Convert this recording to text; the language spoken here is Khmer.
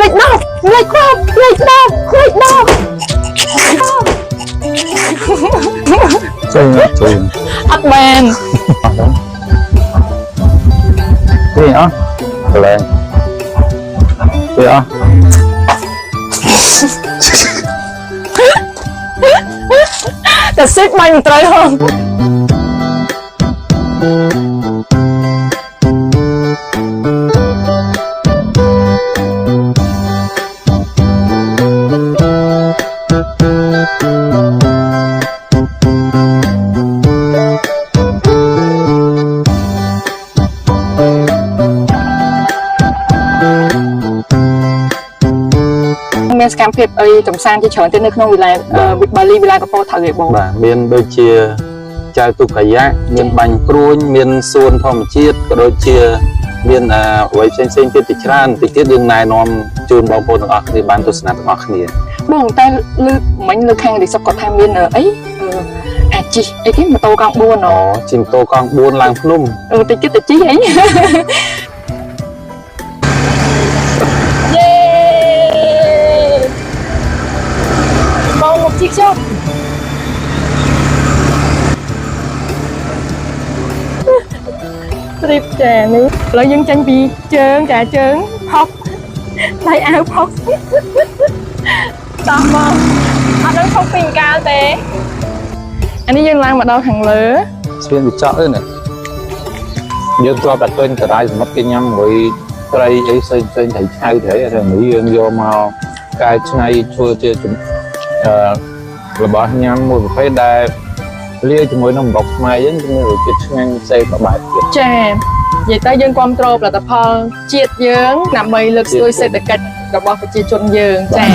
lệch đọc lệch đọc lệch đọc lệch đọc chơi ắt bèn cái gì đó lên cái đóแต่ซิกมันตรายห้องមានសកម្មភាពអីកំសាន្តជាច្រើនទៀតនៅក្នុងវិទ្យាបាលីវិទ្យាកពតថៅឯបងបាទមានដូចជាចៅទុកកាយៈមានបាញ់ព្រួញមានសួនធម្មជាតិក៏ដូចជាមានអ្វីផ្សេងៗទៀតជាច្រើនតិចទៀតយើងណែនាំជូនបងប្អូនទាំងអស់គ្នាបានទស្សនាទាំងអស់គ្នាបងតែលើមិញលើខាងរីសុកគាត់ថាមានអីអាចជិះអីគេម៉ូតូកង់4អូជិះម៉ូតូកង់4ឡើងភ្នំតិចទៀតទៅជិះអីយេបងមកជិះចុះព្រីបចានេះឥឡូវយើងចាញ់ពីជើងចាជើងផុសដៃអាវផុសតោះមកអត់ដឹងផុសពីកាលទេអានេះយើងឡើងមកដល់ខាងលើស្ពានវិចកនេះយើងធ្លាប់តែឃើញតារាយសមុទ្រគេញ៉ាំមួយត្រីអីផ្សេងៗត្រីឆៅត្រីអានេះយើងយកមកកែច្នៃធ្វើជារបស់ញ៉ាំមួយប្រភេទដែលលាយជាមួយនឹងម្បុកខ្មែរយើងមានរសជាតិឆ្ងាញ់ផ្សេងមួយបែបទៀតចានិយាយទៅយើងគ្រប់គ្រងផលិតផលជាតិយើងដើម្បីលើកស្ទួយសេដ្ឋកិច្ចរបស់ប្រជាជនយើងចា